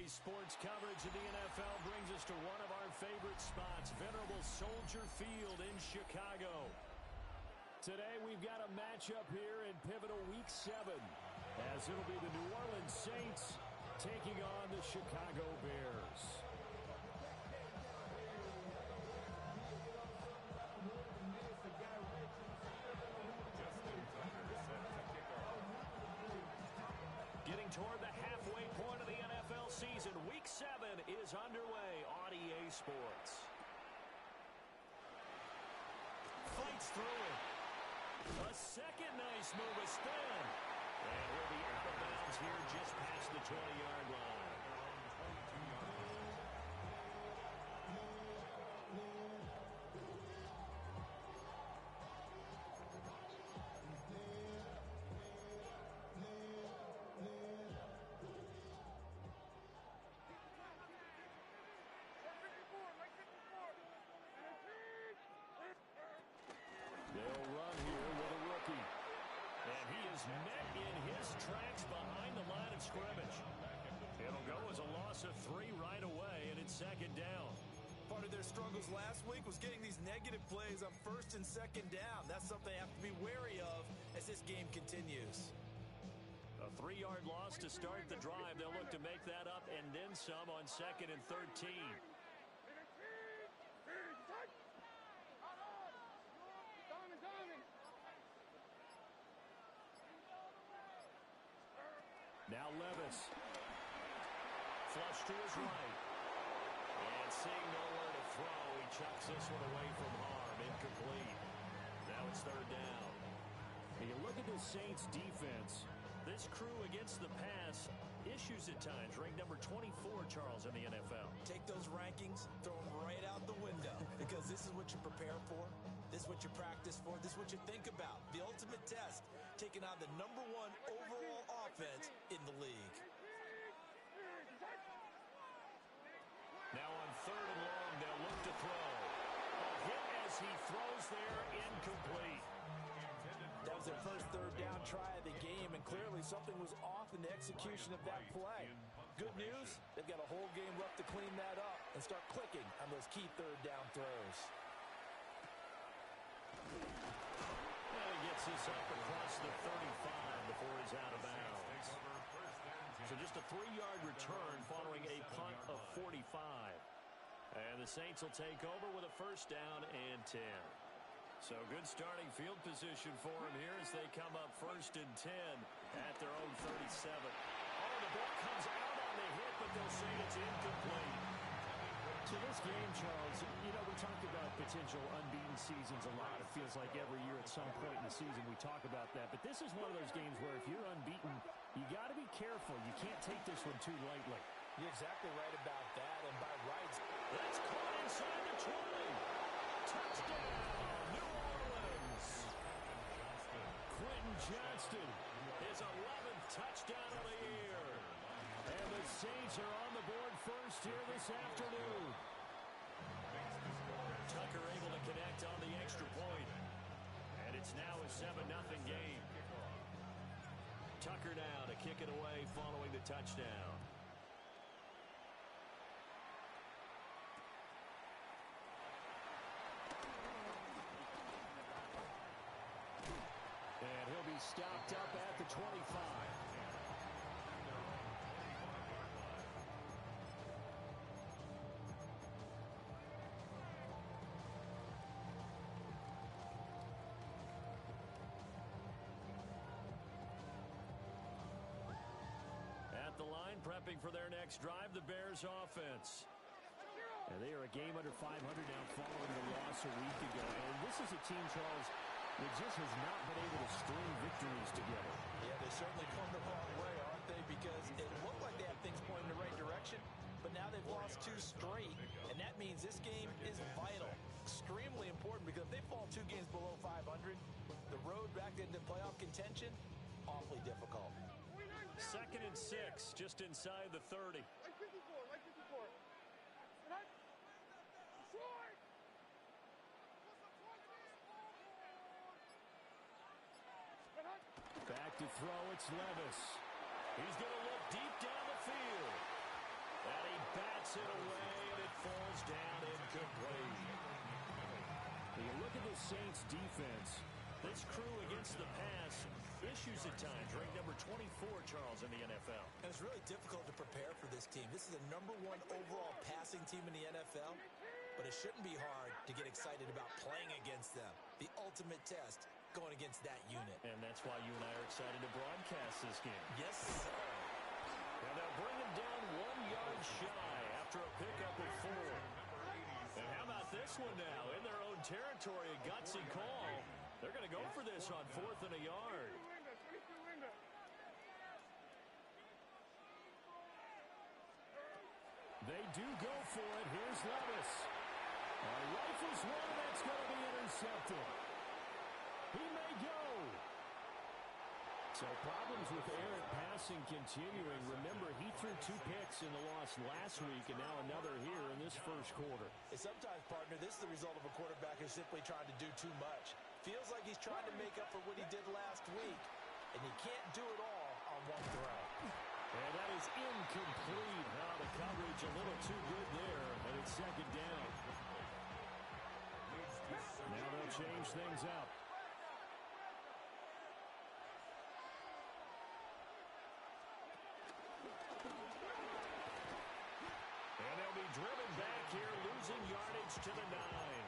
Today's sports coverage of the NFL brings us to one of our favorite spots, venerable Soldier Field in Chicago. Today we've got a matchup here in pivotal Week 7, as it'll be the New Orleans Saints taking on the Chicago Bears. Getting toward the halfway point of the NFL season, Week 7 is underway on EA Sports. Fights through it. A second nice move, a spin. And he'll be out of bounds here just past the 20-yard line. They'll run here with a rookie. And he is met in his tracks behind the line of scrimmage. It'll go as a loss of 3 right away, and it's second down. Part of their struggles last week was getting these negative plays on first and second down. That's something they have to be wary of as this game continues. A 3-yard loss to start the drive. They'll look to make that up and then some on 2nd and 13. Now Levis. Flush to his right. And seeing nowhere to throw, he chucks this one away from harm. Incomplete. Now it's 3rd down. And you look at the Saints defense. This crew against the pass, issues at times. Ranked number 24, Charles, in the NFL. Take those rankings, throw them right out the window. Because this is what you prepare for. This is what you practice for. This is what you think about. The ultimate test, taking on the #1 overall offense in the league. Now on 3rd and long, they'll look to throw. A hit as he throws there, incomplete. That was their first 3rd down try of the game, and clearly something was off in the execution of that play. Good news, they've got a whole game left to clean that up and start clicking on those key 3rd down throws. Well, he gets this up across the 35 before he's out of bounds. So just a 3-yard return following a punt of 45. And the Saints will take over with a 1st down and 10. So good starting field position for him here as they come up 1st and 10 at their own 37. Oh, the ball comes out on the hit, but they'll say it's incomplete. So this game, Charles, you know, we talked about potential unbeaten seasons a lot. It feels like every year at some point in the season we talk about that. But this is one of those games where if you're unbeaten, you got to be careful. You can't take this one too lightly. You're exactly right about that. And by rights, that's caught inside the 20. Touchdown, New Orleans. Quentin Johnston, his 11th touchdown of the year. And the Saints are on the board first here this afternoon. Tucker able to connect on the extra point. And it's now a 7-0 game. Tucker now to kick it away following the touchdown. And he'll be stopped up at the 25. At the line, prepping for their next drive, the Bears offense. And they are a game under 500 now following the loss a week ago. And this is a team, Charles, that just has not been able to string victories together. Yeah, they certainly come the wrong way, aren't they? Because it looked like they have things pointing in the right direction, but now they've lost 2 straight, and that means this game is vital. Extremely important, because if they fall 2 games below 500, the road back into playoff contention, awfully difficult. 2nd and 6, just inside the 30. Like 54, like 54. Back to throw, it's Levis. He's going to look deep down the field. Hits it away, and it falls down incomplete. When you look at the Saints defense, This crew against the pass, issues at times. Ranked number 24, Charles, in the NFL. And it's really difficult to prepare for this team. This is the #1 overall passing team in the NFL, but it shouldn't be hard to get excited about playing against them. The ultimate test going against that unit. And that's why you and I are excited to broadcast this game. Yes, sir. And they'll bring him down 1 yard shy after a pickup of 4. And how about this one now? In their own territory, a gutsy call. They're going to go for this on 4th and a yard. they do go for it. Here's Levis. Rifles one, that's going to be intercepted. He may go. So problems with Eric passing continuing. Remember, he threw 2 picks in the loss last week, and now another here in this first quarter. And sometimes, partner, this is the result of a quarterback who's simply trying to do too much. Feels like he's trying to make up for what he did last week, and he can't do it all on one throw. And that is incomplete. The coverage a little too good there, and it's 2nd down. Now they'll change things up. And they'll be driven back here, losing yardage to the 9.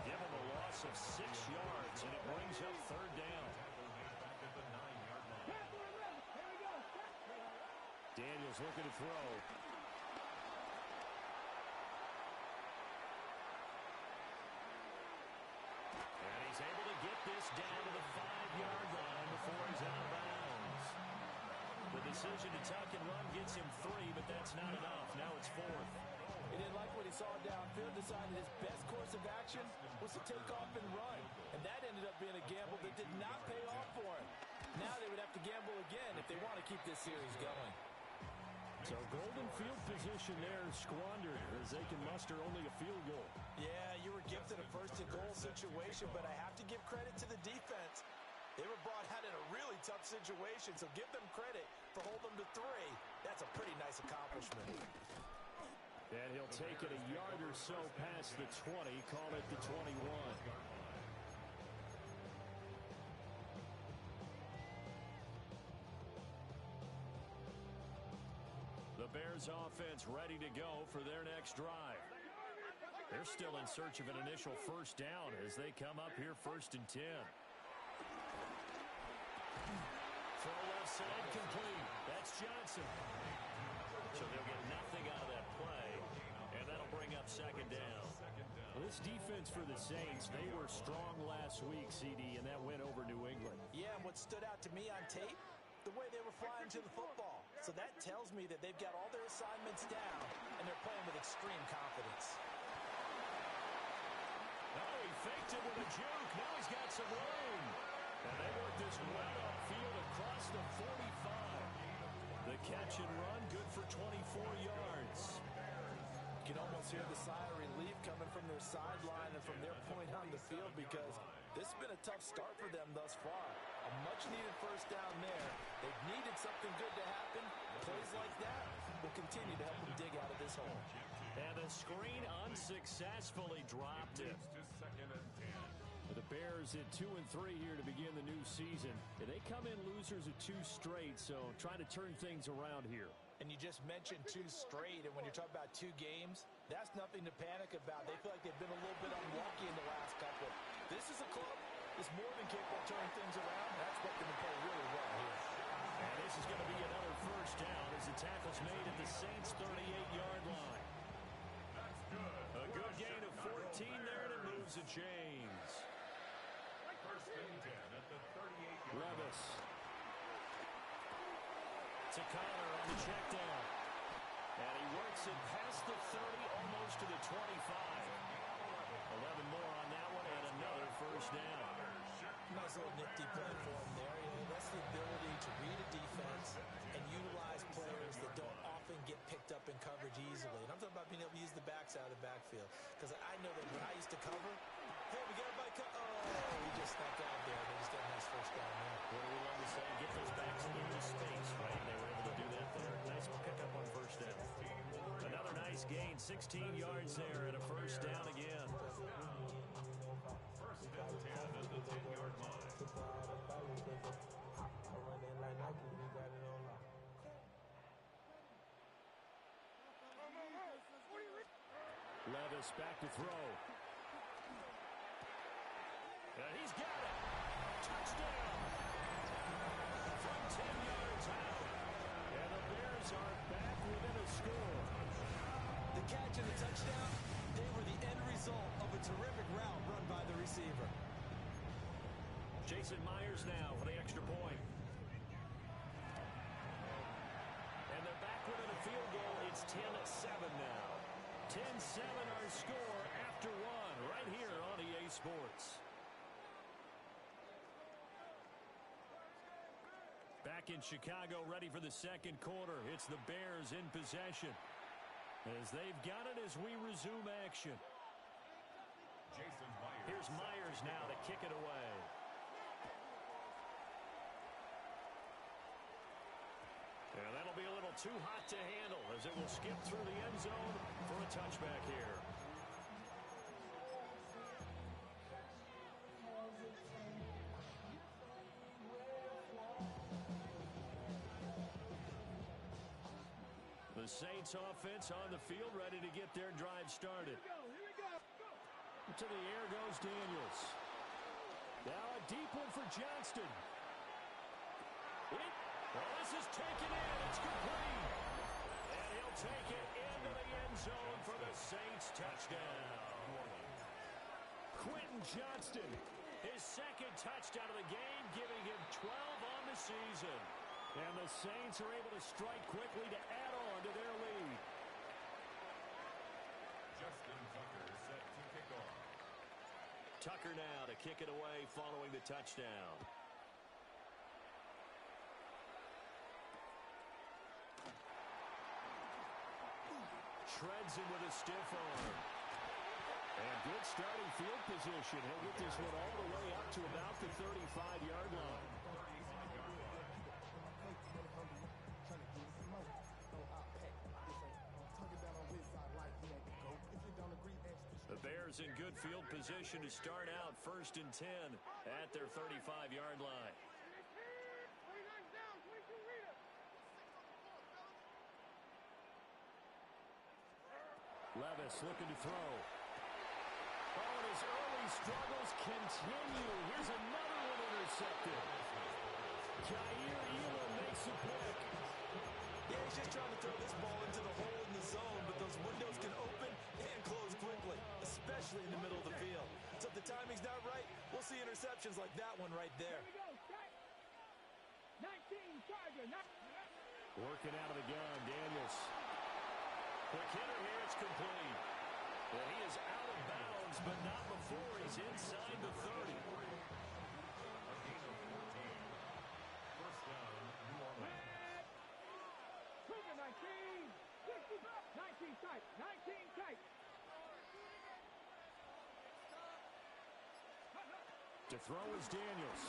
Give him a loss of 6 yards, and it brings up 3rd down. Daniels looking to throw. And he's able to get this down to the 5-yard line before he's out of bounds. The decision to tuck and run gets him 3, but that's not enough. Now it's 4th. He didn't like what he saw downfield, decided his best course of action was to take off and run. And that ended up being a gamble that did not pay off for him. Now they would have to gamble again if they want to keep this series going. So golden field position there squandered as they can muster only a field goal. Yeah, you were gifted a first-and-goal situation, but I have to give credit to the defense. They were brought out in a really tough situation, so give them credit for holding them to 3. That's a pretty nice accomplishment. And he'll take it a yard or so past the 20, call it the 21. The Bears offense ready to go for their next drive. They're still in search of an initial first down as they come up here 1st and 10. Throw left side complete. That's Johnson. So they'll get nothing out of that play, and that'll bring up 2nd down. Well, this defense for the Saints, they were strong last week, CD, and that went over New England. Yeah, and what stood out to me on tape, the way they were flying to the football. So that tells me that they've got all their assignments down, and they're playing with extreme confidence. Oh, he faked it with a juke. Now he's got some room. And they work this right upfield across the 45. The catch and run, good for 24 yards. You can almost hear the sigh of relief coming from their sideline and from their point on the field because this has been a tough start for them thus far. A much-needed first down there. They've needed something good to happen. Plays like that will continue to help them dig out of this hole. And the screen unsuccessfully dropped it. The Bears at 2-3 here to begin the new season. And they come in losers of 2 straight, so trying to turn things around here. And you just mentioned 2 straight, and when you're talking about 2 games, that's nothing to panic about. They feel like they've been a little bit unlucky in the last couple. This is a club that's more than capable of turning things around. That's what them to play really well here. And this is going to be another first down as the tackle's made at the Saints' 38-yard line. A good gain of 14 there, and it moves the chains. Levis. To Connor on the check down. And he works it past the 30, almost to the 25. 11 more on that one, and another first down. Nice little nifty play for him there. You know, that's the ability to read a defense and utilize players that don't often get picked up in coverage easily. And I'm talking about being able to use the backs out of the backfield. Because I know that when I used to cover, hey, we got everybody he just snuck out there. They just got a nice first down there. What do we love to say? Get those backs into space, right? They were able to do that there. Nice pickup on first down. Another gained 16 yards there and a first down again. First and 10 at the 10-yard line. Levis back to throw. And he's got it. Touchdown. From 10 yards out. And the Bears are back within a score. The catch and the touchdown, they were the end result of a terrific route run by the receiver. Jason Myers now for the extra point. And they're back within a field goal. It's 10-7 now. 10-7 our score after one right here on EA Sports. Back in Chicago, ready for the second quarter. It's the Bears in possession as they've got it as we resume action. Jason Myers. Here's Myers now to kick it away. And that'll be a little too hot to handle as it will skip through the end zone for a touchback here. The Saints offense on the field, ready to get their drive started. Here we go. To the air goes Daniels. Now a deep one for Johnston. Well, this is taken in. It's complete. And he'll take it into the end zone for the Saints touchdown. Quentin Johnston, his second touchdown of the game, giving him 12 on the season. And the Saints are able to strike quickly to add on to their lead. Justin Tucker set to kick off. Tucker now to kick it away following the touchdown. Shreds him with a stiff arm. And good starting field position. He'll get this one all the way up to about the 35-yard line. The Bears in good field position to start out 1st and 10 at their 35-yard line. Levis looking to throw. Oh, and his early struggles continue. Here's another one intercepted. Jair Elam makes a pick. Yeah, he's just trying to throw this ball into the hole in the zone, but those windows can open and close quickly, especially in the middle of the field. So if the timing's not right, we'll see interceptions like that one right there. Here we go. 19 Charger. Working out of the gun, Daniels. Quick hitter here, it's complete. Well, he is out of bounds, but not before he's inside the 30. First down, New Orleans. Cougar 19. 19 tight. 19 tight. To throw is Daniels.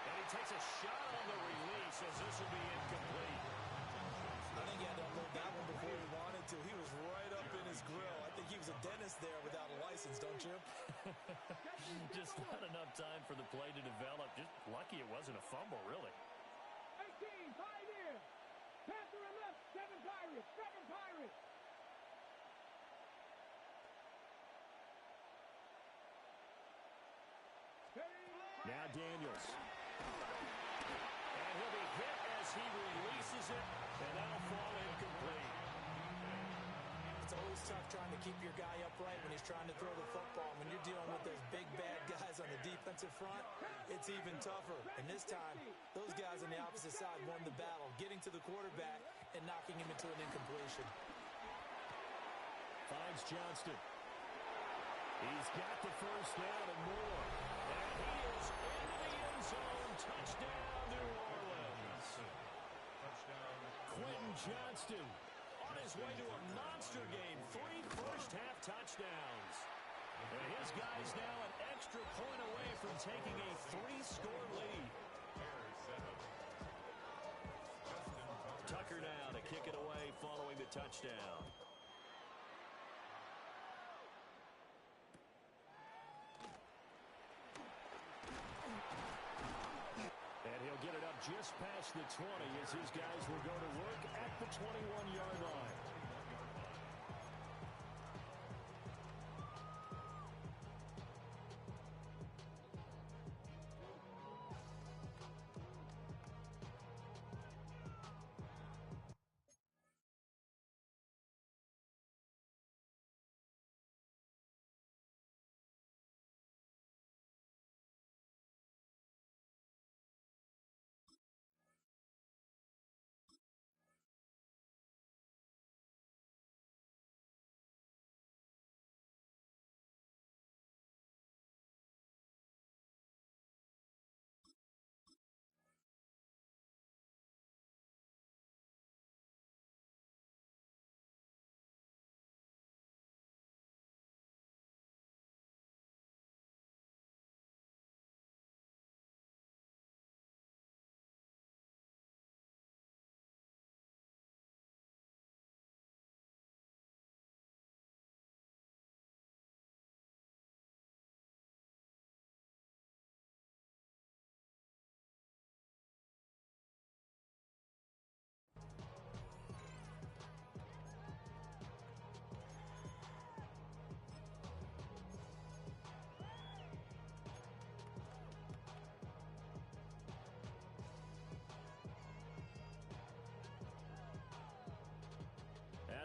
And he takes a shot on the release as this will be incomplete. I think he had to unload that one before he wanted to. He was right up in his grill. I think he was a dentist there without a license, don't you? Just not enough time for the play to develop. Just lucky it wasn't a fumble, really. 18 Pioneer. Panther and left. 7 Pirates. 7 Pirates. Now Daniels. And he'll be hit as he releases it, and that'll fall incomplete. It's always tough trying to keep your guy upright when he's trying to throw the football. When you're dealing with those big, bad guys on the defensive front, it's even tougher. And this time, those guys on the opposite side won the battle, getting to the quarterback and knocking him into an incompletion. Finds Johnston. He's got the first down and more. And he is into the end zone. Touchdown, New Orleans. Touchdown. Quentin Johnston on his way to a monster game. 3 first-half touchdowns. And his guy's now an extra point away from taking a 3-score lead. Bears set up. Justin Tucker. Tucker now to kick it away following the touchdown. They'll get it up just past the 20 as his guys will go to work at the 21-yard line.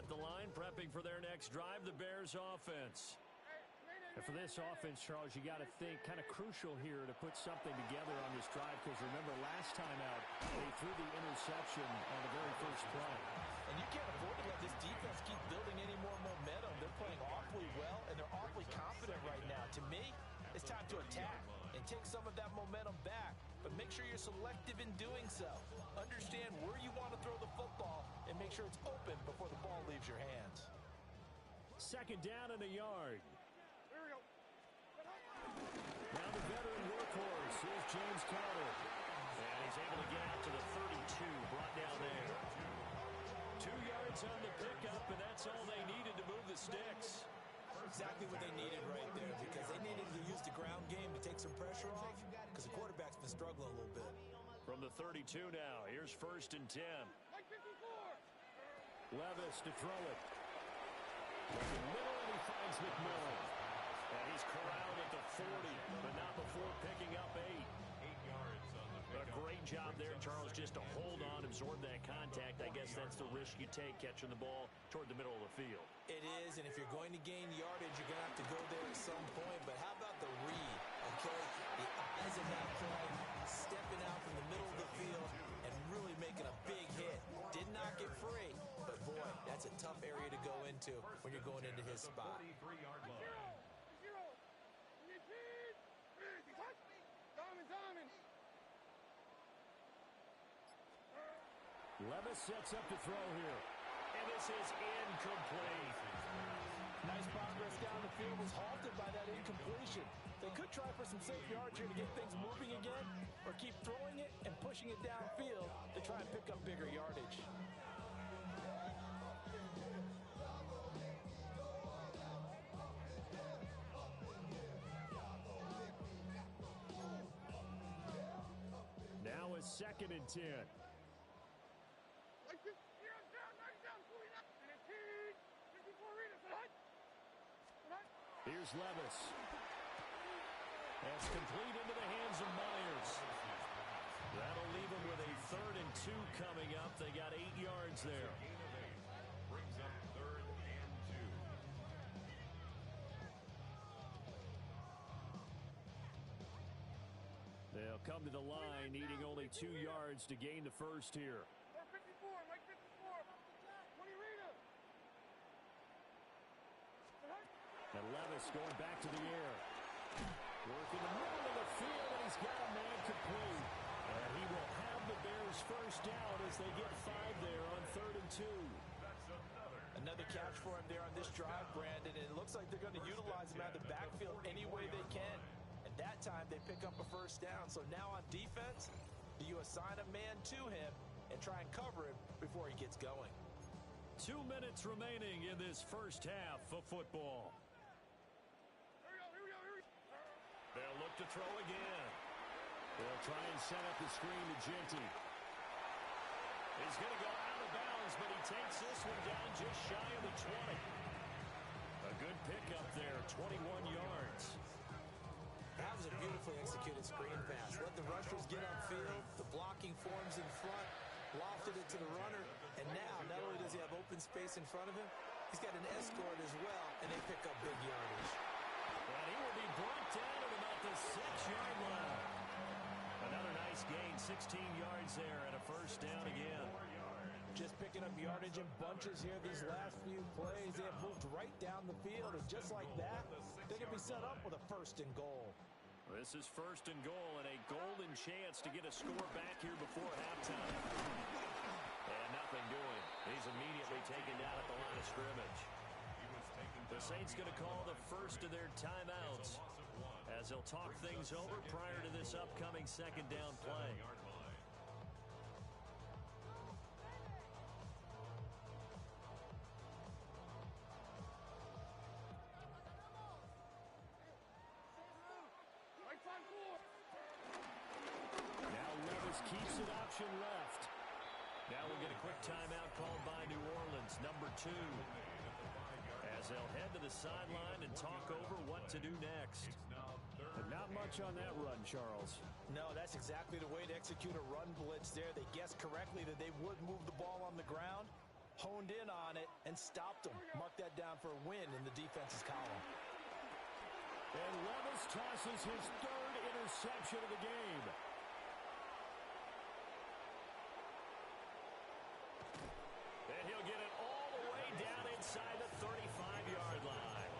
At the line, prepping for their next drive, the Bears offense. And for this offense, Charles, you got to think kind of crucial here to put something together on this drive, because remember last time out, they threw the interception on the very first play. And you can't afford to let this defense keep building any more momentum. They're playing awfully well, and they're awfully confident right now. To me, it's time to attack and take some of that momentum back. But make sure you're selective in doing so. Understand where you want to throw the football and make sure it's open before the ball leaves your hands. Second down and a yard. Now the veteran workhorse is James Conner. And he's able to get out to the 32, brought down there. 2 yards on the pickup, and that's all they needed to move the sticks. Exactly what they needed right there, because they needed to use the ground game to take some pressure off, because the quarterback's been struggling a little bit. From the 32 now, here's 1st and 10. Levis to throw it. Looking middle, and he finds McMillan. And he's corralled at the 40, but not before picking up 8. 8 yards on the pickup. A great job there, Charles, just to hold on, absorb that contact. I guess that's the risk you take, catching the ball toward the middle of the field. It is, and if you're going to gain yardage, you're going to have to go there at some point. But how about the read, okay? The eyes of that play, stepping out from the middle of the field and really making a big hit. Did not get free, but boy, that's a tough area to go into when you're going into his spot. 43-yard line. Levis sets up to throw here. And this is incomplete. Nice progress down the field, was halted by that incompletion. They could try for some safe yards here to get things moving again, or keep throwing it and pushing it downfield to try and pick up bigger yardage. Now a 2nd and 10. Here's Levis. That's complete into the hands of Myers. That'll leave them with a 3rd and 2 coming up. They got 8 yards there. Gain of 8. Brings up 3rd and 2. They'll come to the line, needing only 2 yards to gain the first here. And Levis going back to the air. Working the middle of the field, and he's got a man complete. And he will have the Bears first down as they get 5 there on 3rd and 2. Another catch for him there on this drive, Brandon, and it looks like they're going to utilize him out of the backfield any way they can. And that time they pick up a first down. So now on defense, you assign a man to him and try and cover him before he gets going. 2 minutes remaining in this first half of football. They'll look to throw again. They'll try and set up the screen to Ginty. He's going to go out of bounds, but he takes this one down just shy of the 20. A good pickup there, 21 yards. That was a beautifully executed screen pass. Let the rushers get upfield. The blocking forms in front. Lofted it to the runner. And now, not only does he have open space in front of him, he's got an escort as well, and they pick up big yardage. And he will be brought down at about the 6-yard line. Another nice gain, 16 yards there, and a first down again. Just picking up yardage in bunches here these last few plays. They have moved right down the field, and just like that, they can be set up with a first and goal. This is first and goal and a golden chance to get a score back here before halftime. And nothing doing. He's immediately taken down at the line of scrimmage. The Saints going to call the first of their timeouts as they'll talk things over prior to this upcoming second down play. Now Levis keeps an option left. Now we'll get a quick timeout called by New Orleans, number 2. As they'll head to the sideline and talk over what to do next. But not much on that run, Charles. No, that's exactly the way to execute a run blitz there. They guessed correctly that they would move the ball on the ground, honed in on it, and stopped them. Mark that down for a win in the defense's column. And Levis tosses his third interception of the game. And he'll get it all the way down inside the 35-yard line.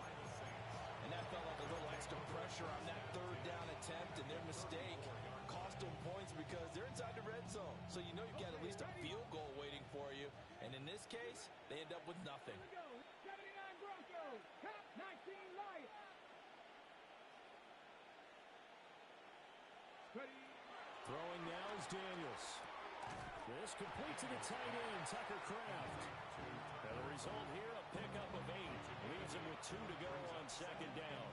And that felt like a little extra pressure on that third down attempt, and their mistake cost them points because they're inside the red zone. So you know you've got at least a field goal waiting for you. And in this case, they end up with nothing. Here we go. 79 Broncos. Top 19 Lions. Ready. Throwing now is Daniels. This complete to the tight end, Tucker Kraft. And the result here, a pickup of 8. Leaves him with 2 to go on second down.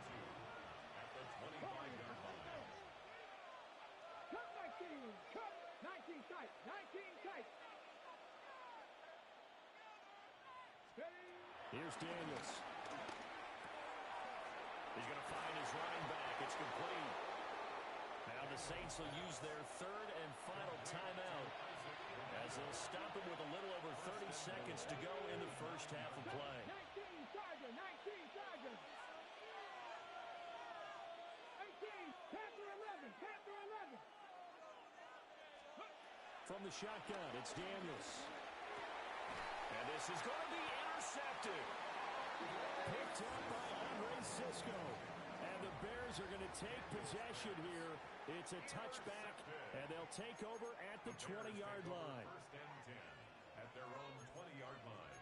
Cut 19. Cut 19 tight. 19 tight. Ready. Here's Daniels. He's going to find his running back. It's complete. Now the Saints will use their third and final timeout as they'll stop it with a little over 30 seconds to go in the first half of play. 19 Chargers. 19 Chargers. 18. Panther 11. Panther 11. From the shotgun, it's Daniels. And this is going to be intercepted. Picked up by Andre Cisco. And the Bears are going to take possession here. It's a touchback, and they'll take over at the 20-yard line. First and 10 at their own 20-yard line.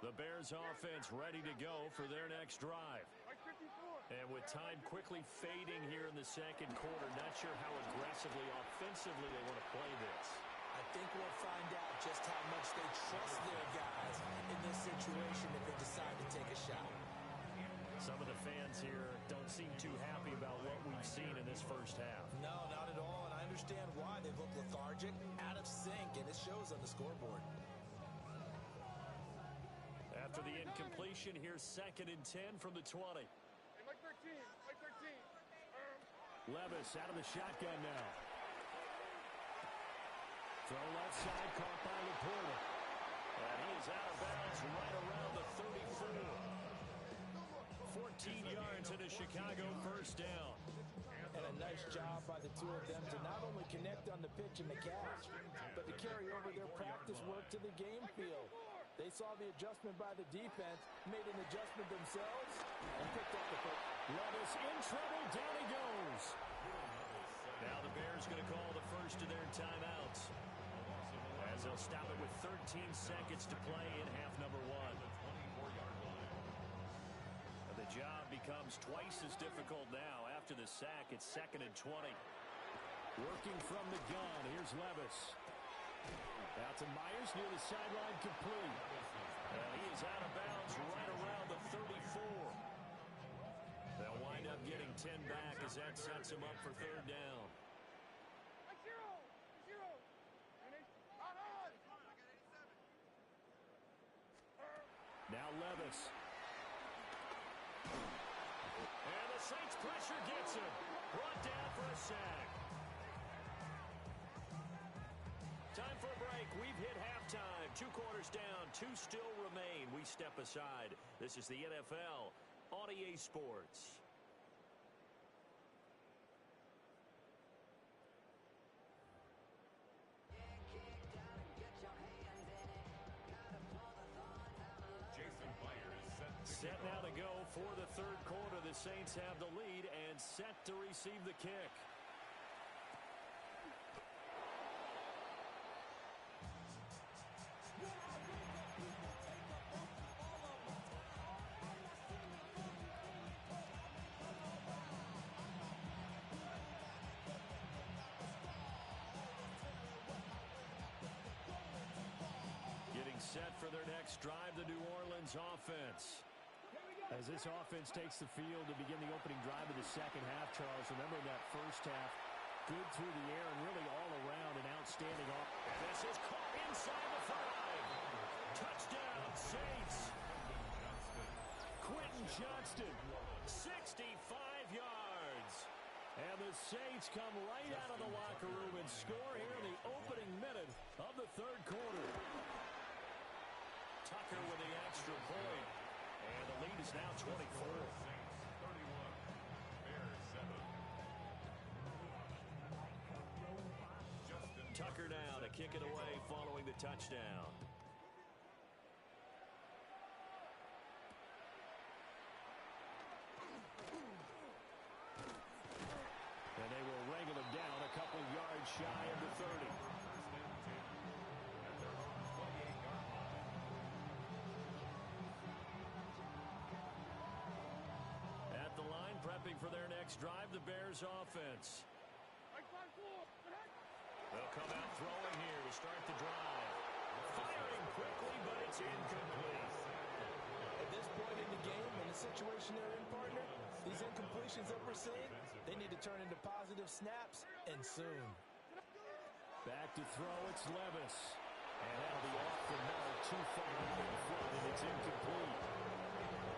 The Bears offense ready to go for their next drive. And with time quickly fading here in the second quarter, not sure how aggressively, offensively they want to play this. I think we'll find out just how much they trust their guys in this situation if they decide to take a shot. Some of the fans here don't seem too happy about what we've seen in this first half. No, not at all, and I understand why. They've looked lethargic, out of sync, and it shows on the scoreboard. After the incompletion, here's second and 10 from the 20. Mike 13. Mike 13. Levis out of the shotgun now. Throw left side, caught by Laporta. And he is out of bounds right around the 34. 14 yards into Chicago first down. And a nice job by the two of them to not only connect on the pitch and the catch, but to carry over their practice work to the game field. They saw the adjustment by the defense, made an adjustment themselves, and picked up the foot. Levis in trouble, down he goes. Now the Bears going to call the first of their timeouts, as they'll stop it with 13 seconds to play in half number 1. The job becomes twice as difficult now after the sack. It's second and 20. Working from the gun, here's Levis. Out to Myers near the sideline, complete. And he is out of bounds right around the 34. They'll wind wind up getting 10 back as that sets him up for third down. Now Levis. And the Saints pressure gets him. Brought down for a sack. Time for a break. We've hit halftime. 2 quarters down. 2 still remain. We step aside. This is the NFL on EA Sports. Set now to go for the third quarter. The Saints have the lead and set to receive the kick. Getting set for their next drive, the New Orleans offense. As this offense takes the field to begin the opening drive of the second half, Charles, remember that first half, good through the air and really all around an outstanding offense. And this is caught inside the 5. Touchdown, Saints. Quentin Johnston, 65 yards. and the Saints come right out of the locker room and score here in the opening minute of the third quarter. Tucker with the extra point. And the lead is now 24. Tucker now to kick it away following the touchdown. And they will wrangle him down a couple yards shy of the 30. Prepping for their next drive, the Bears offense. They'll come out throwing here to start the drive. Firing quickly, but it's incomplete. At this point in the game, in the situation they're in, partner, these incompletions that we're seeing, they need to turn into positive snaps, and soon. Back to throw, it's Levis. And that'll be off the mark, too far in front, and it's incomplete.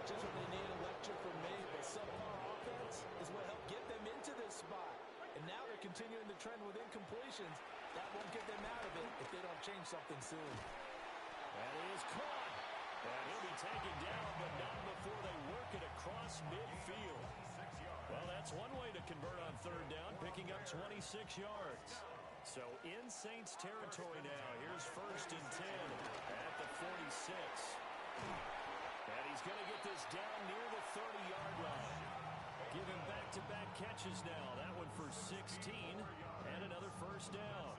Just what they need, a lecture from me, but subpar offense is what helped get them into this spot. And now they're continuing the trend with incompletions. That won't get them out of it if they don't change something soon. That is caught. And he'll be taken down, but not before they work it across midfield. Well, that's one way to convert on third down, picking up 26 yards. So in Saints territory now. Here's 1st and 10 at the 46. And he's going to get this down near the 30-yard line. Give him back-to-back catches now. That one for 16 and another first down.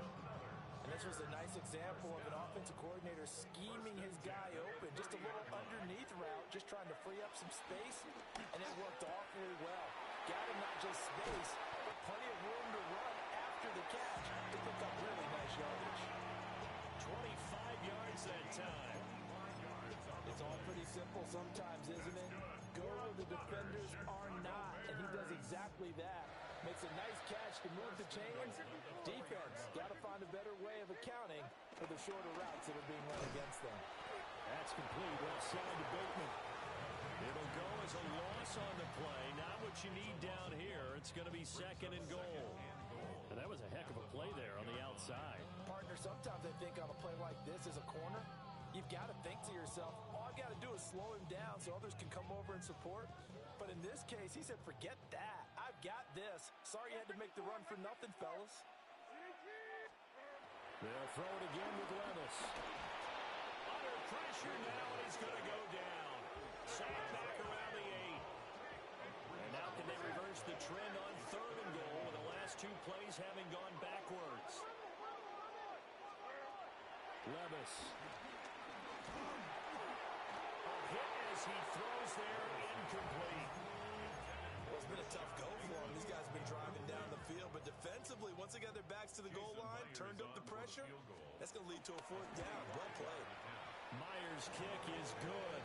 And this was a nice example of an offensive coordinator scheming his guy open. Just a little underneath route, just trying to free up some space, and it worked awfully well. Got him not just space, but plenty of room to run after the catch to pick up really nice yardage. 25 yards that time. It's all pretty simple sometimes, isn't it? Go where the defenders are not, and he does exactly that. Makes a nice catch to move the chains. Defense got to find a better way of accounting for the shorter routes that are being run against them. That's complete. Outside to Bateman. It'll go as a loss on the play. Not what you need down here. It's going to be 2nd and goal. And that was a heck of a play there on the outside. Partner, sometimes I think on a play like this as a corner, you've got to think to yourself, all I've got to do is slow him down so others can come over and support. But in this case, he said, forget that. I've got this. Sorry you had to make the run for nothing, fellas. They'll throw it again with Levis. Under pressure now, and he's going to go down. Sacked back around the 8. And now can they reverse the trend on 3rd and goal with the last 2 plays having gone backwards? Levis. Hit as he throws there, incomplete. Well, it's been a tough go for him. These guys have been driving down the field, but defensively, once they got their backs to the goal line, turned up the pressure, that's going to lead to a 4th down. Well played. Myers' kick is good.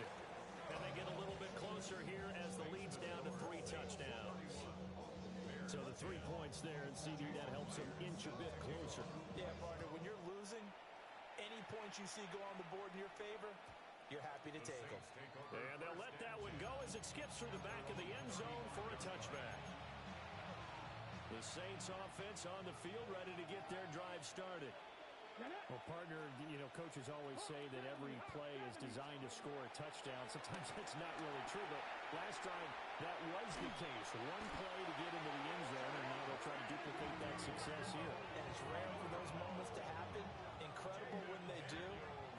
And they get a little bit closer here as the lead's down to 3 touchdowns. So the 3 points there, and CD, that helps them inch a bit closer. Yeah, partner, when you're losing, any points you see go on the board in your favor, you're happy to take them. And they'll let that one go as it skips through the back of the end zone for a touchback. The Saints offense on the field, ready to get their drive started. Well, partner, you know, coaches always say that every play is designed to score a touchdown. Sometimes that's not really true, but last drive, that was the case. One play to get into the end zone, and now they'll try to duplicate that success here. And it's rare for those moments to happen. Incredible when they do.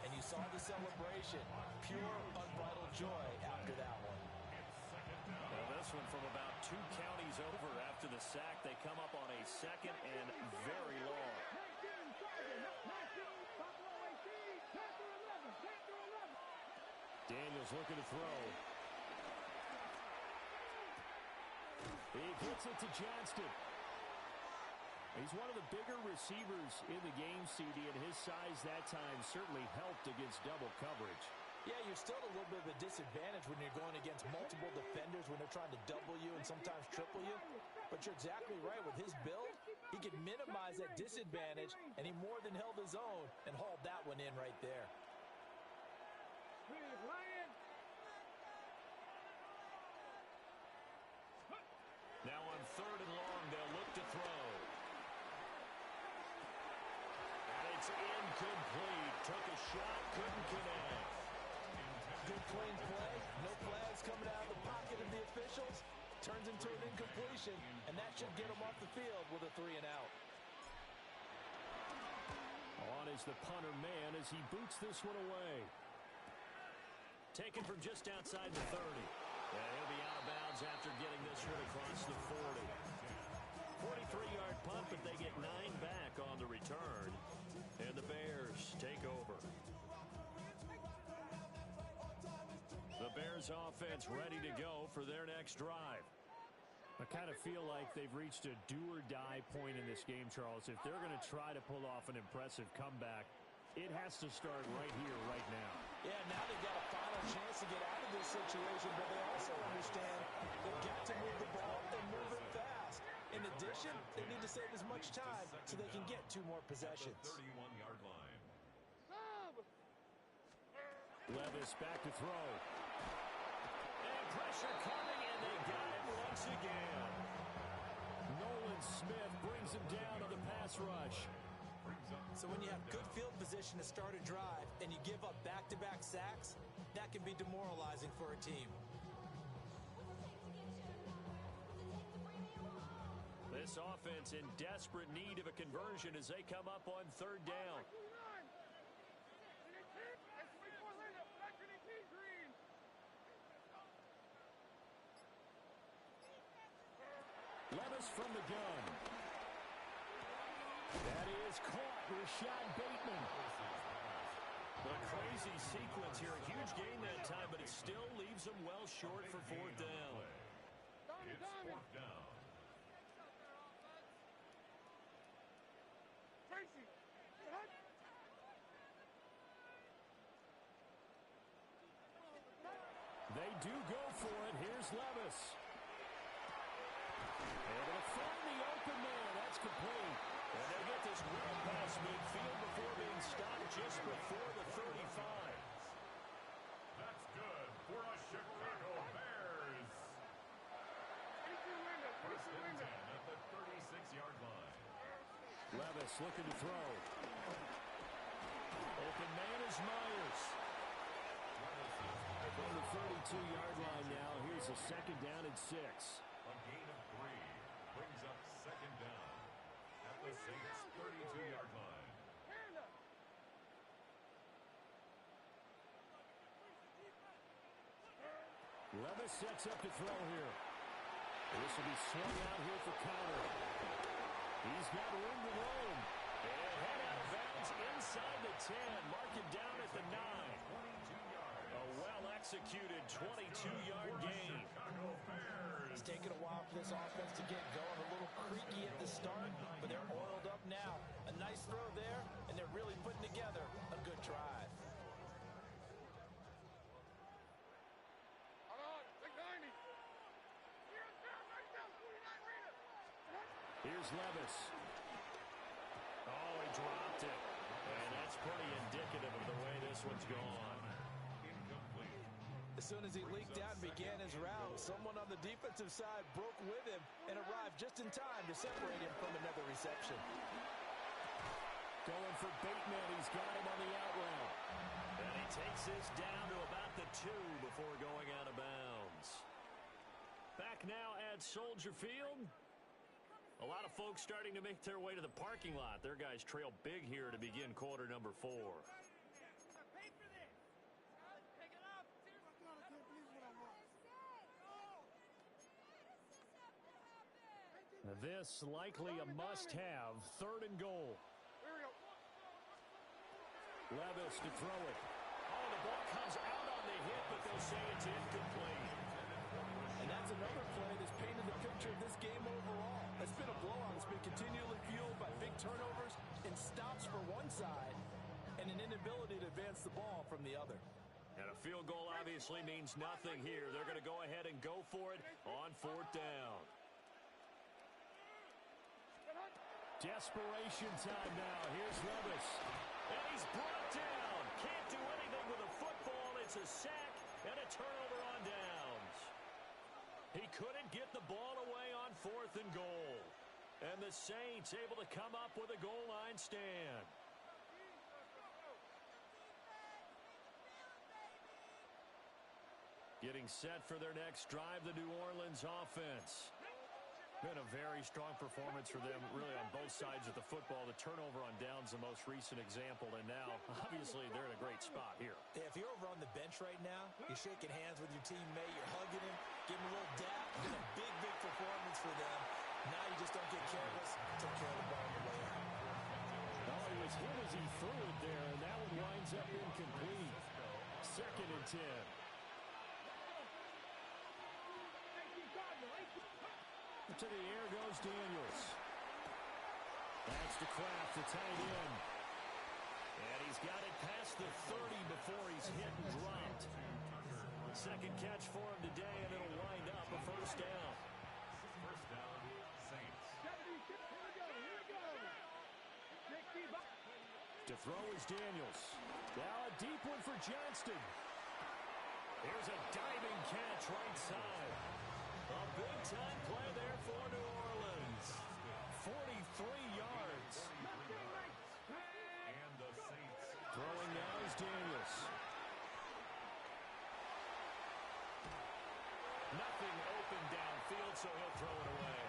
And you saw the celebration. Pure, unbridled joy after that one. Well, this one from about 2 counties over after the sack. They come up on a 2nd and very long. Daniels looking to throw. He gets it to Johnston. He's one of the bigger receivers in the game, CD, and his size that time certainly helped against double coverage. Yeah, you're still at a little bit of a disadvantage when you're going against multiple defenders when they're trying to double you and sometimes triple you. But you're exactly right. With his build, he could minimize that disadvantage, and he more than held his own and hauled that one in right there. Now on 3rd and long, they'll look to throw. And it's incomplete. Took a shot, couldn't connect. Good clean play. No flags coming out of the pocket of the officials. Turns into an incompletion, and that should get him off the field with a 3 and out. On is the punter man as he boots this one away. Taken from just outside the 30. And he'll be out of bounds after getting this one across the 40. 43-yard punt, but they get 9 back on the return. And the Bears take over. The Bears offense ready to go for their next drive. I kind of feel like they've reached a do-or-die point in this game, Charles. If they're going to try to pull off an impressive comeback, it has to start right here, right now. Yeah, now they've got a final chance to get out of this situation, but they also understand they've got to move the ball and move it fast. In addition, they need to save as much time so they can get 2 more possessions. 31-yard line. Levis back to throw. And pressure coming, and they got him once again. Nolan Smith brings him down on the pass rush. So when you have good field position to start a drive and you give up back-to-back sacks, that can be demoralizing for a team. This offense in desperate need of a conversion as they come up on 3rd down. Levis from the gun. That is caught. Rashad Bateman. A crazy sequence here. A huge gain that time, but it still leaves them well short for 4th down. It's 4th down. They do go for it. Here's Levis. Able to find the open man. That's complete. And they get this well past midfield before being stopped just before the 35. That's good for a Chicago Bears. First and 10 at the 36-yard line. Levis looking to throw. Open man is Myers. From the 32-yard line now, here's a 2nd down and 6. A gain of 3 brings up 2nd down at the Saints' 32-yard line. Levis sets up to throw here. This will be swung out here for counter. He's got room to roam. And head out of bounds inside the 10. Mark it down at the 9. A well-executed 22-yard gain. It's taken a while for this offense to get going. A little creaky at the start, but they're oiled up now. A nice throw there, and they're really putting together a good drive. Here's Levis. Oh, he dropped it. And that's pretty indicative of the way this one's gone. Incomplete. As soon as he leaked out and began his route, someone on the defensive side broke with him and arrived just in time to separate him from another reception. Going for Bateman. He's got him on the out route. And he takes this down to about the 2 before going out of bounds. Back now at Soldier Field. A lot of folks starting to make their way to the parking lot. Their guys trail big here to begin quarter number 4. This likely a must-have. 3rd and goal. Levis to throw it. Oh, the ball comes out on the hit, but they'll say it's incomplete. And that's another play that's painted the picture of this game overall. It's been a blowout. It's been continually fueled by big turnovers and stops for one side and an inability to advance the ball from the other. And a field goal obviously means nothing here. They're going to go ahead and go for it on 4th down. Desperation time now. Here's Levis. And he's brought down. Can't do anything with a football. It's a sack and a turnover on downs. He couldn't get the ball away on 4th and goal. And the Saints able to come up with a goal line stand. Getting set for their next drive, the New Orleans offense. Been a very strong performance for them, really, on both sides of the football. The turnover on downs, the most recent example, and now, obviously, they're in a great spot here. Yeah, if you're over on the bench right now, you're shaking hands with your teammate, you're hugging him, giving him a little dap. It's been a big, big performance for them. Now you just don't get careless. Took care of the ball on the way out. Oh, he was hit as he threw it there, and that one winds up incomplete. 2nd and 10. To the air goes Daniels. That's to Kraft, the tight end. And he's got it past the 30 before he's hit and dropped. 2nd catch for him today, and it'll wind up a 1st down. First down, Saints. To throw is Daniels. Now a deep one for Johnston. Here's a diving catch right side. A big-time play there for New Orleans. 43 yards. And the Saints. Throwing now is Daniels. Nothing open downfield, so he'll throw it away.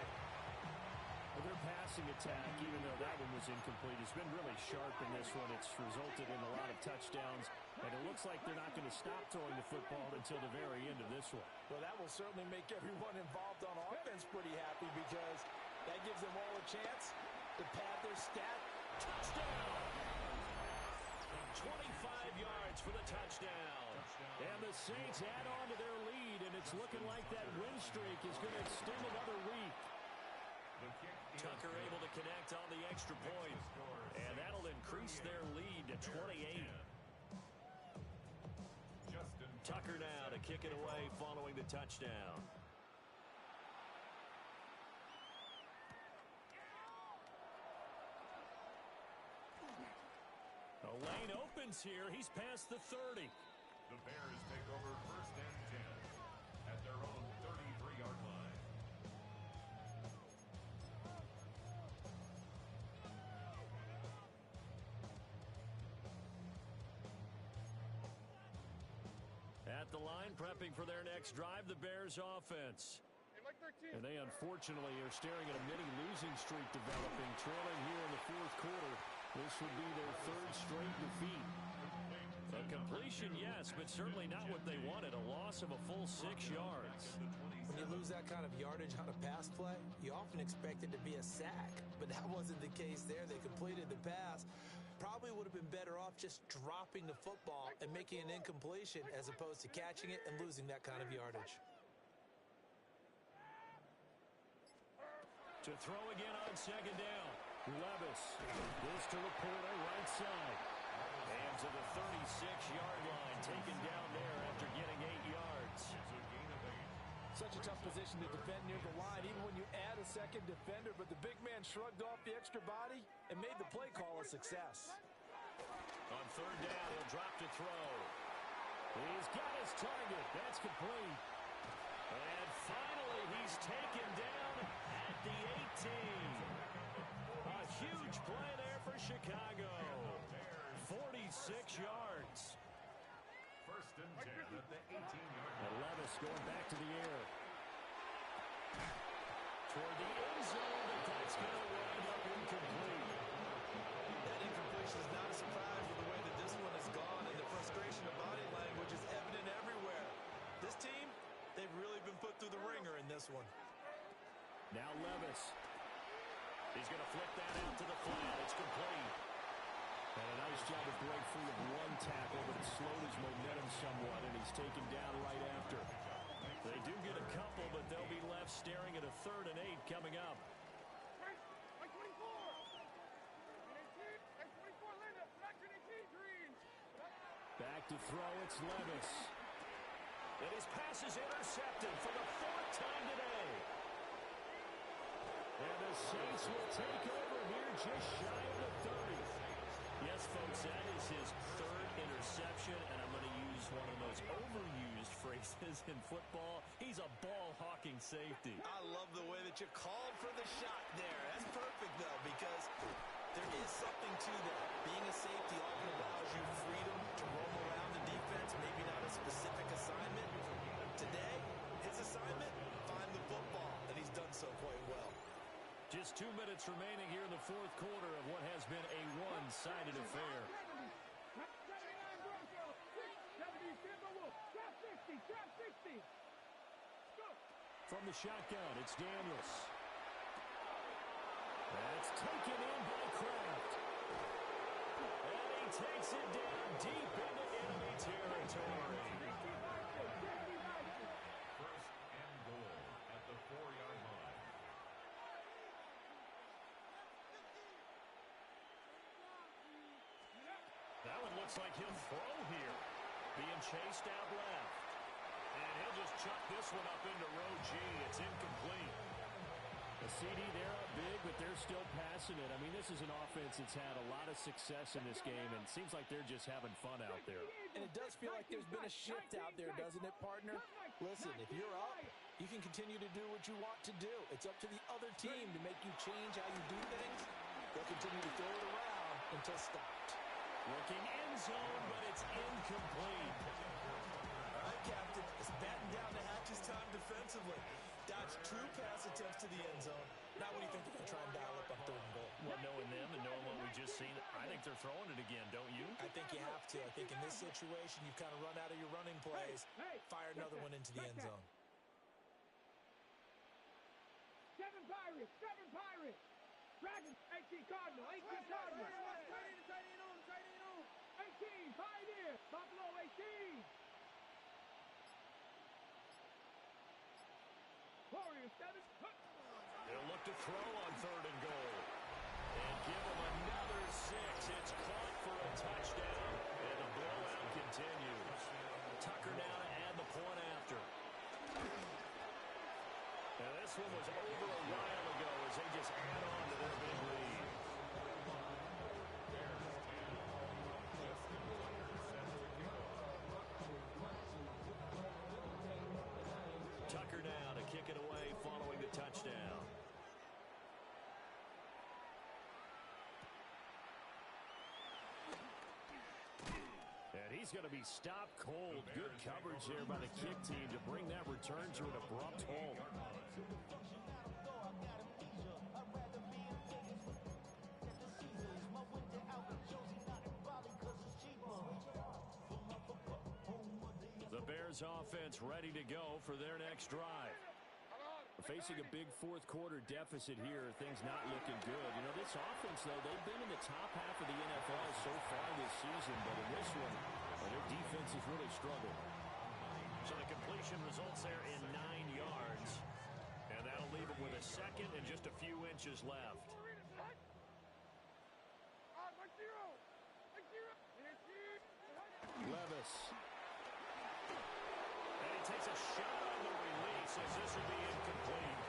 Well, their passing attack, even though that one was incomplete, has been really sharp in this one. It's resulted in a lot of touchdowns, and it looks like they're not going to stop throwing the football until the very end of this one. Well, that will certainly make everyone involved on offense pretty happy because that gives them all a chance to pad their stat. Touchdown! 25 yards for the touchdown. And the Saints add on to their lead, and it's looking like that win streak is going to extend another week. The kick is Tucker able to connect on the extra point, and that'll increase their lead to 28. Justin Tucker now to kick it away following the touchdown. A lane opens here. He's past the 30. The Bears take over 1st and 10 at their own 33-yard line. At the line, prepping for their next drive, the Bears offense. And they unfortunately are staring at a mini-losing streak developing, trailing here in the 4th quarter. This would be their 3rd straight defeat. A completion, yes, but certainly not what they wanted. A loss of a full 6 yards. When you lose that kind of yardage on a pass play, you often expect it to be a sack. But that wasn't the case there. They completed the pass. Probably would have been better off just dropping the football and making an incompletion as opposed to catching it and losing that kind of yardage. To throw again on 2nd down. Levis. This to Laporta, right side. And to the 36-yard line, taken down there after getting 8 yards. It's a gain of 8. Such a tough position to defend near the line, even when you add a second defender. But the big man shrugged off the extra body and made the play call a success. On third down, he'll drop to throw. He's got his target. That's complete. And finally, he's taken down at the 18. A huge play there for Chicago. 46 yards. First and 10 at the 18-yard line. And Levis going back to the air. Toward the end zone, but that's going to wind up incomplete. That incompletion is not a surprise with the way that this one has gone, and the frustration of body language is evident everywhere. This team, they've really been put through the ringer in this one. Now Levis. He's going to flip that out to the flat. It's complete. And a nice job to break free of one tackle, but it slowed his momentum somewhat, and he's taken down right after. They do get a couple, but they'll be left staring at a 3rd and 8 coming up. Back to throw, it's Levis. And his pass is intercepted for the 4th time today. And the Saints will take over here just shy of the 30. Yes, folks, that is his 3rd interception, and I'm going to use one of the most overused phrases in football. He's a ball-hawking safety. I love the way that you called for the shot there. That's perfect, though, because there is something to that. Being a safety often allows you freedom to roam around the defense, maybe not a specific assignment. Today, his assignment, find the football, and he's done so quite well. Just 2 minutes remaining here in the 4th quarter of what has been a one-sided affair. From the shotgun, it's Daniels. That's taken in by Kraft. And he takes it down deep into enemy territory. First and goal at the 4-yard line. That one looks like he'll throw here. Being chased out left. And he'll just chuck this one up into row G. It's incomplete. The CD, they're up big, but they're still passing it. I mean, this is an offense that's had a lot of success in this game, and it seems like they're just having fun out there. And it does feel like there's been a shift out there, doesn't it, partner? Listen, if you're up, you can continue to do what you want to do. It's up to the other team to make you change how you do things. They'll continue to throw it around until stopped. Looking end zone, but it's incomplete. All right, Captain, it's batten down to Hatch's time defensively. Dodge 2 pass attempts to the end zone. Now what do you think they're going to try and dial up on 3rd and goal? Well, knowing them and knowing what we just seen, I think they're throwing it again, don't you? I think you have to. I think in this situation, you've kind of run out of your running plays. Fire another one into the end zone. 7 Pirates, 7 Pirates. Dragons, 18 Cardinal, 18 Cardinal. Tight end on. 18, Pioneer, Buffalo 18. Warriors 7. They'll look to throw on 3rd and goal. And give them another 6. It's caught for a touchdown. And the blowout continues. Tucker now to add the point after. Now this one was over a while ago as they just add on to their big lead. Tucker now to kick it away following the touchdown. And he's going to be stopped cold. Good coverage there by the kick team to bring that return to an abrupt halt. The Bears offense ready to go for their next drive. Facing a big 4th quarter deficit here, things not looking good. You know, this offense, though, they've been in the top half of the NFL so far this season, but in this one, their defense has really struggled. So the completion results there in 9 yards. And that'll leave them with a second and just a few inches left. Levis. And he takes a shot on the release. says this will be incomplete.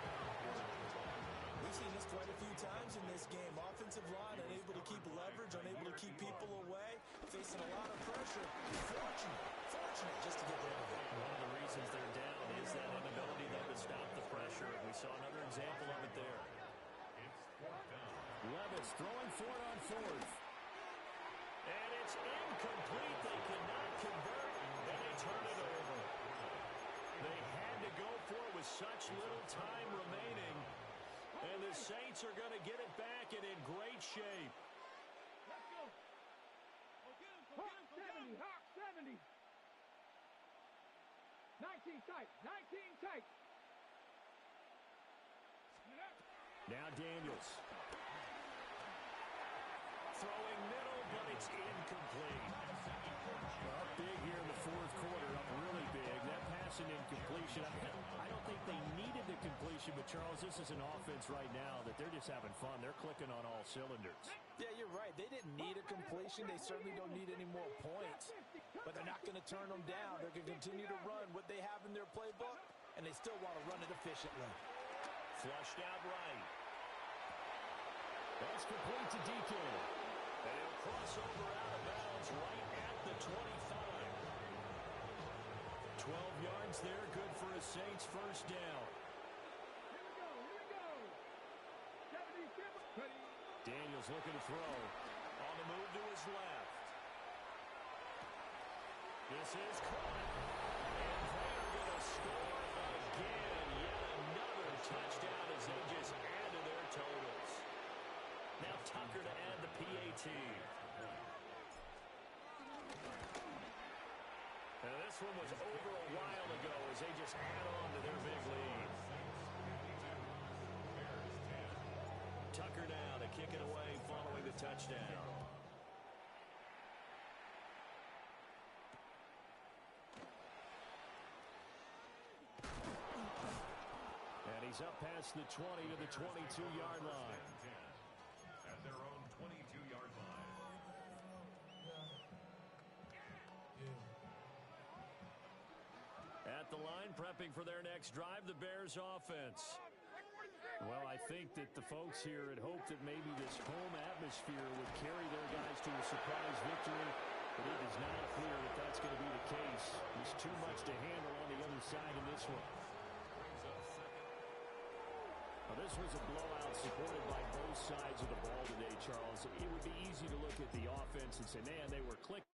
We've seen this quite a few times in this game. Offensive line unable to keep leverage, unable to keep people away, facing a lot of pressure. Fortunate just to get rid of it. One of the reasons they're down is that inability, though, to stop the pressure. We saw another example of it there. Levis throwing for it on fourth. And it's incomplete. They cannot convert, and they turn it over. They had to go for it with such little time remaining. And the Saints are going to get it back and in great shape. Let's go. Hawk 70, Hawk 70. 19 tight, 19 tight. Now Daniels. Throwing middle, but it's incomplete. Up big here in the fourth quarter, up really big. That pass and incompletion. I don't think they needed the completion, but Charles, this is an offense right now that they're just having fun. They're clicking on all cylinders. Yeah, you're right. They didn't need a completion. They certainly don't need any more points. But they're not going to turn them down. They're going to continue to run what they have in their playbook, and they still want to run it efficiently. Flushed out right. That's complete to Deacon. And he'll cross over out of bounds right at the 25. 12 yards there, good for a Saints first down. Here we go. 77. Daniels looking to throw. On the move to his left. This is caught. And they're going to score again. Yet another touchdown as they just add to their totals. Now Tucker to add the PAT. And this one was over a while ago as they just add on to their big lead. Tucker now to kick it away following the touchdown. And he's up past the 20 to the 22-yard line. At their own 22-yard line. At the line, prepping for their next drive, the Bears offense. Well, I think that the folks here had hoped that maybe this home atmosphere would carry their guys to a surprise victory, but it does not appear that that's going to be the case. There's too much to handle on the other side in this one. Now, this was a blowout supported by both sides of the ball today, Charles. It would be easy to look at the offense and say, man, they were clicking.